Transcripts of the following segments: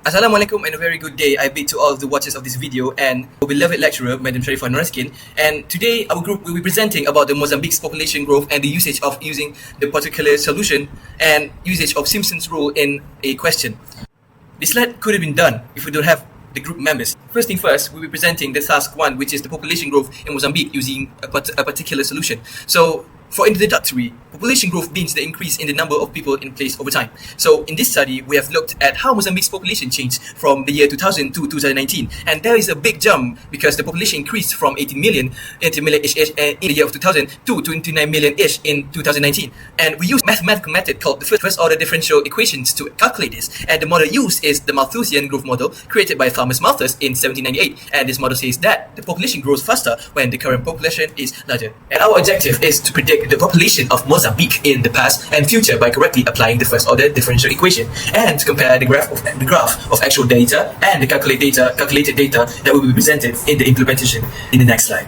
Assalamualaikum and a very good day. I bid to all of the watchers of this video and our beloved lecturer, Madam Sharifah Noraskin. And today our group will be presenting about the Mozambique's population growth and the usage of using the particular solution and usage of Simpson's rule in a question. This slide could have been done if we don't have the group members. First thing first, we'll be presenting the task 1, which is the population growth in Mozambique using a particular solution. So for introductory, population growth means the increase in the number of people in place over time. So in this study, we have looked at how Mozambique's population changed from the year 2000 to 2019. And there is a big jump because the population increased from 18 million-ish in the year of 2000 to 29 million-ish in 2019. And we use mathematical method called the first order differential equations to calculate this. And the model used is the Malthusian growth model created by Thomas Malthus in 1798. And this model says that the population grows faster when the current population is larger. And our objective is to predict the population of Mozambique in the past and future by correctly applying the first order differential equation, and to compare the graph of actual data and the calculated data that will be presented in the implementation in the next slide.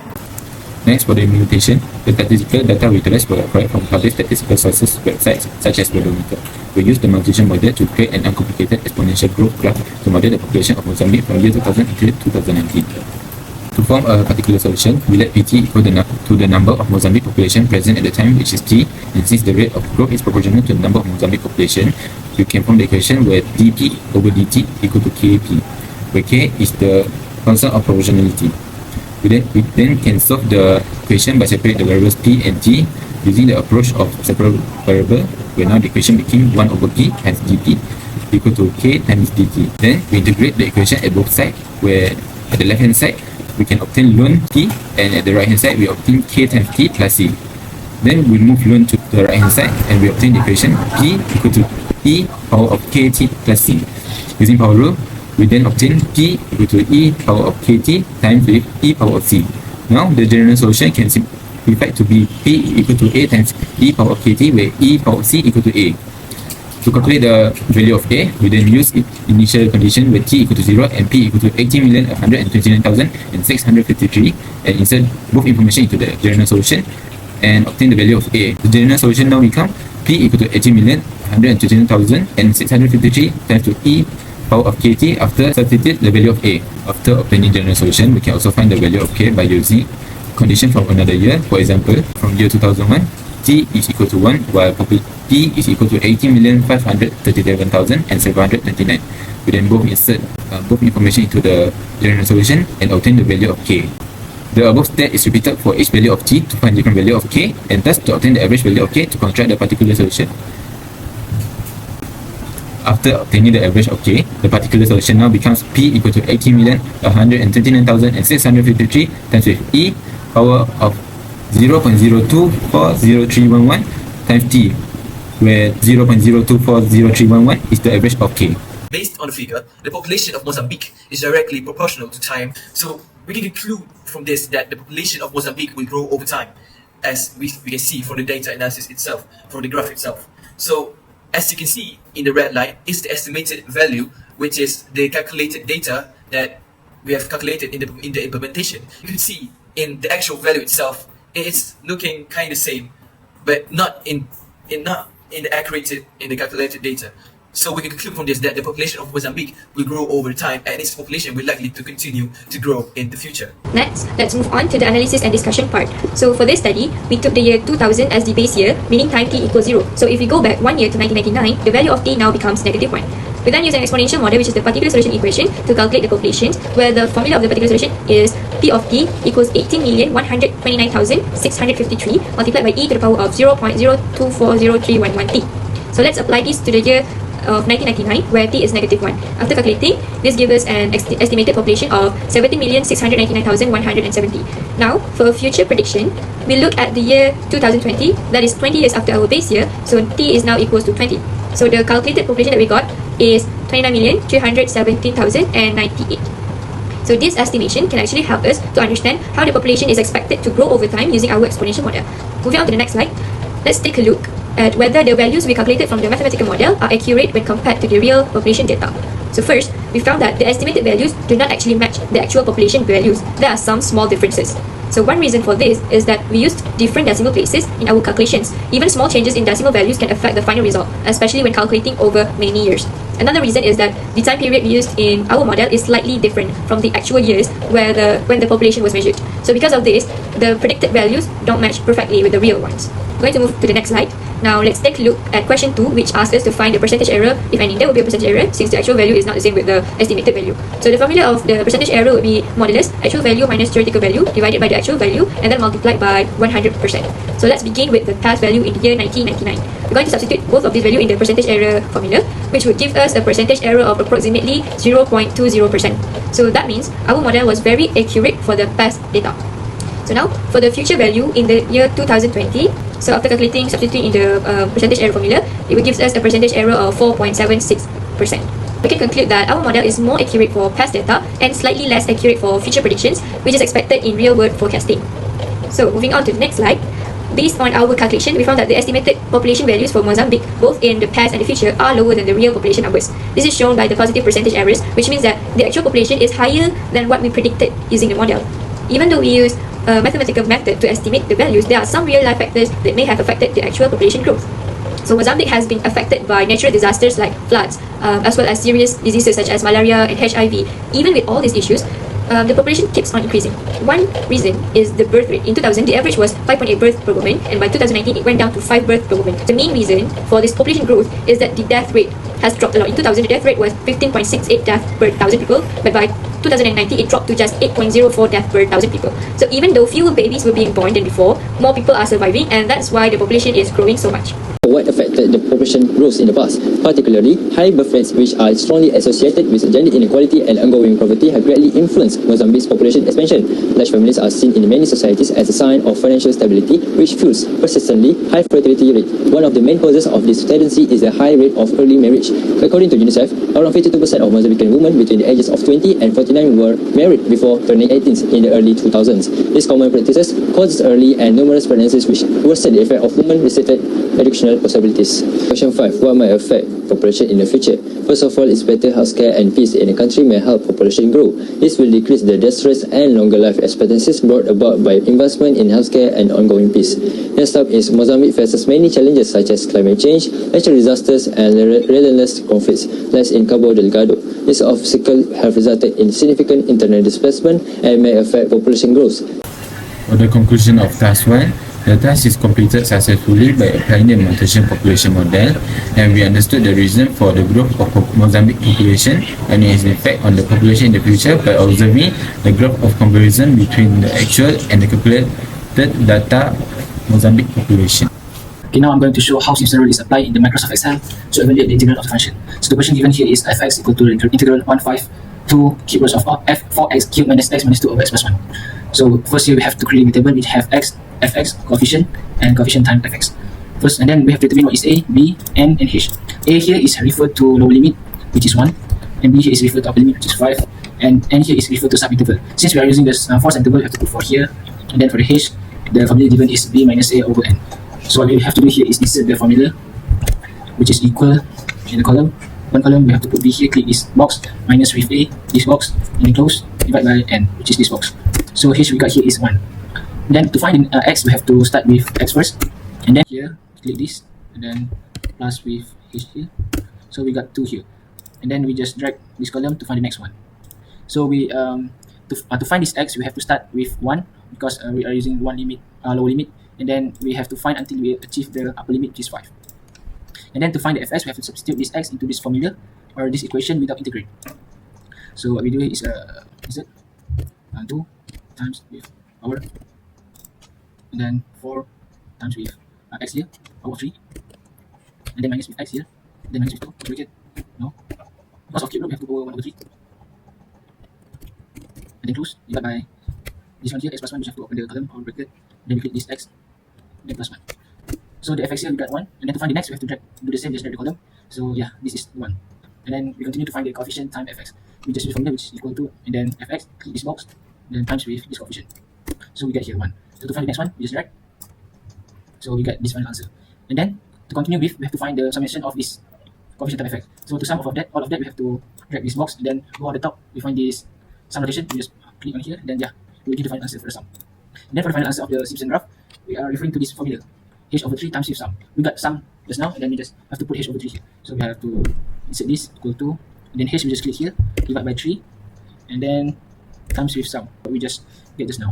Next, for the implementation, the statistical data we utilize were acquired from published statistical sources websites such as Worldometer. We used the Malthusian model to create an uncomplicated exponential growth graph to model the population of Mozambique from year 2000 until 2019. To form a particular solution, we let Pt equal to the number of Mozambique population present at the time, which is t, and since the rate of growth is proportional to the number of Mozambique population, you can form the equation where dp over dt equal to kp, where k is the constant of proportionality. We then can solve the equation by separating the variables p and t using the approach of separable variable, where now the equation became 1 over p times dp equal to k times dt. Then we integrate the equation at both sides, where at the left hand side we can obtain ln t, and at the right hand side we obtain k times t plus c. Then we move ln to the right hand side and we obtain the equation p equal to e power of kt plus c. Using power rule, we then obtain p equal to e power of kt times with e power of c. Now the general solution can simplify to be p equal to a times e power of kt, where e power of c equal to a. To calculate the value of a, we then use initial condition where t equal to 0 and p equal to 18,129,653 and insert both information into the general solution and obtain the value of a. The general solution now become p equal to 18,129,653 times to e power of kt after substitute the value of a. After obtaining general solution, we can also find the value of k by using condition from another year. For example, from year 2001, t is equal to 1 while p is equal to 18,537,729. We then both insert both information into the general solution and obtain the value of k. The above step is repeated for each value of t to find different value of k, and thus to obtain the average value of k to construct the particular solution. After obtaining the average of k, the particular solution now becomes p equal to 18,129,653 times with e power of 0.02403111 times t, where 0.02403111 is the average of k. Based on the figure, the population of Mozambique is directly proportional to time, so we can conclude from this that the population of Mozambique will grow over time, as we can see from the data analysis itself, from the graph itself. So as you can see in the red line is the estimated value, which is the calculated data that we have calculated in the implementation. You can see in the actual value itself, it's looking kind of same, but not in the calculated data. So we can conclude from this that the population of Mozambique will grow over time, and its population will likely to continue to grow in the future. Next, let's move on to the analysis and discussion part. So for this study, we took the year 2000 as the base year, meaning time t equals 0. So if we go back 1 year to 1999, the value of t now becomes -1. We then use an exponential model, which is the particular solution equation, to calculate the populations, where the formula of the particular solution is p of t equals 18,129,653 multiplied by e to the power of 0.02403111 t. So let's apply this to the year of 1999, where t is -1. After calculating, this gives us an estimated population of 17,699,170. Now, for a future prediction, we look at the year 2020, that is 20 years after our base year, so t is now equals to 20. So the calculated population that we got is 29,317,098. So this estimation can actually help us to understand how the population is expected to grow over time using our exponential model. Moving on to the next slide, let's take a look at whether the values we calculated from the mathematical model are accurate when compared to the real population data. So first, we found that the estimated values do not actually match the actual population values. There are some small differences. So one reason for this is that we used different decimal places in our calculations. Even small changes in decimal values can affect the final result, especially when calculating over many years. Another reason is that the time period used in our model is slightly different from the actual years when the population was measured. So because of this, the predicted values don't match perfectly with the real ones. Going to move to the next slide. Now let's take a look at question 2, which asks us to find the percentage error, if any. There will be a percentage error since the actual value is not the same with the estimated value. So the formula of the percentage error would be modulus actual value minus theoretical value divided by the actual value and then multiplied by 100%. So let's begin with the past value in the year 1999. We're going to substitute both of these values in the percentage error formula, which would give us a percentage error of approximately 0.20%. So that means our model was very accurate for the past data. So now, for the future value in the year 2020, so after substituting in the percentage error formula, it will give us a percentage error of 4.76%. We can conclude that our model is more accurate for past data and slightly less accurate for future predictions, which is expected in real-world forecasting. So moving on to the next slide. Based on our calculation, we found that the estimated population values for Mozambique, both in the past and the future, are lower than the real population numbers. This is shown by the positive percentage errors, which means that the actual population is higher than what we predicted using the model. Even though we use a mathematical method to estimate the values, there are some real-life factors that may have affected the actual population growth. So Mozambique has been affected by natural disasters like floods, as well as serious diseases such as malaria and HIV. Even with all these issues, the population keeps on increasing. One reason is the birth rate. In 2000, the average was 5.8 births per woman, and by 2019, it went down to 5 births per woman. The main reason for this population growth is that the death rate has dropped a lot. In 2000, the death rate was 15.68 deaths per 1,000 people, but by 2019, it dropped to just 8.04 deaths per 1,000 people. So even though fewer babies were being born than before, more people are surviving, and that's why the population is growing so much. What affected the population growth in the past, particularly high birth rates, which are strongly associated with gender inequality and ongoing poverty, have greatly influenced Mozambique's population expansion. Large families are seen in many societies as a sign of financial stability, which fuels persistently high fertility rate. One of the main causes of this tendency is the high rate of early marriage. According to UNICEF, around 52% of Mozambican women between the ages of 20 and 49 were married before turning 18 in the early 2000s. These common practices causes early and numerous pregnancies, which worsen the effect of women-restricted educational possibilities. Question 5. What might affect population in the future? First of all, is better healthcare and peace in the country may help population grow. This will decrease the death rates and longer life expectancies brought about by investment in healthcare and ongoing peace. Next up is Mozambique faces many challenges such as climate change, natural disasters, and relentless conflicts, less in Cabo Delgado. These obstacles have resulted in significant internal displacement and may affect population growth. For the conclusion of task 1, the task is completed successfully by applying the mutation population model, and we understood the reason for the growth of Mozambique population and its effect on the population in the future by observing the growth of comparison between the actual and the calculated data Mozambique population. Okay, now I'm going to show how Simpson's rule is applied in the Microsoft Excel to evaluate the integral of the function. So the question given here is fx equal to the integral 152 cube roots of f4x cubed minus x minus 2 over x plus 1. So first here we have to create a table which have fx coefficient and coefficient times fx. First, and then we have to determine what is a, b, n, and h. A here is referred to lower limit, which is 1, and b here is referred to upper limit, which is 5, and n here is referred to subinterval. Since we are using this force interval, we have to put 4 here, and then for the h, the formula given is b minus a over n. So what we have to do here is insert the formula, which is equal in the column. One column we have to put b here, click this box, minus with a, this box, and close, divide by n, which is this box. So h we got here is 1. Then to find x, we have to start with x first, and then here click this, and then plus with h here. So we got 2 here, and then we just drag this column to find the next one. So we to find this x, we have to start with 1 because we are using one limit, lower limit, and then we have to find until we achieve the upper limit, which is 5. And then to find the fx, we have to substitute this x into this formula or this equation without integrate. So what we do is 2 times with power, and then 4 times with x here, power 3, and then minus with x here, and then minus with 2, bracket, no, because of cube root we have to go 1 over 3, and then close, divide by this one here, x plus 1, we have to open the column, power bracket, then we click this x, then plus 1. So the fx here we got 1, and then to find the next we have to do the same, just drag the column. So yeah, this is 1, and then we continue to find the coefficient times fx. We just use formula which is equal to, and then fx, click this box, then times with this coefficient. So we get here 1. So to find the next one, we just drag. So we get this final answer. And then to continue with, we have to find the summation of this coefficient of fx. So to sum all of that, we have to drag this box, and then go on the top, we find this sum notation. We just click on here, and then yeah, we get the final answer for the sum. And then for the final answer of the Simpson graph, we are referring to this formula, h over 3 times with sum. We got sum just now, and then we just have to put h over 3 here. So we have to insert this equal to, then h we just click here, divide by 3, and then times with sum, what we just get just now.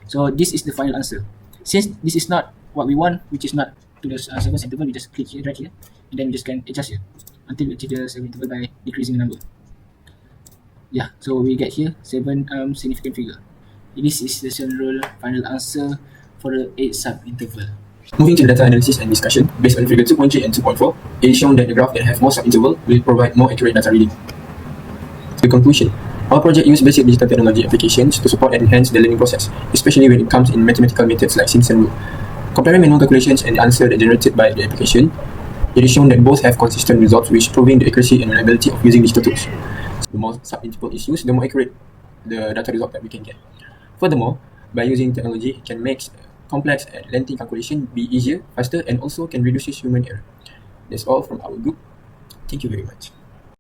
So this is the final answer. Since this is not what we want, which is not to the 7th interval, we just click here, right here, and then we just can adjust here until we achieve the 7th interval by decreasing the number. Yeah, so we get here 7 significant figure. This is the general final answer for the 8 sub-interval. Moving to the data analysis and discussion, based on figure 2.3 and 2.4, it is shown that the graph that have more sub-interval will provide more accurate data reading. The conclusion. Our project used basic digital technology applications to support and enhance the learning process, especially when it comes in mathematical methods like Simpson's rule. Comparing manual calculations and the answer that generated by the application, it is shown that both have consistent results, which proving the accuracy and reliability of using digital tools. The more sub-interval is used, the more accurate the data result that we can get. Furthermore, by using technology, it can make complex and lengthy calculation be easier, faster, and also can reduce human error. That's all from our group. Thank you very much.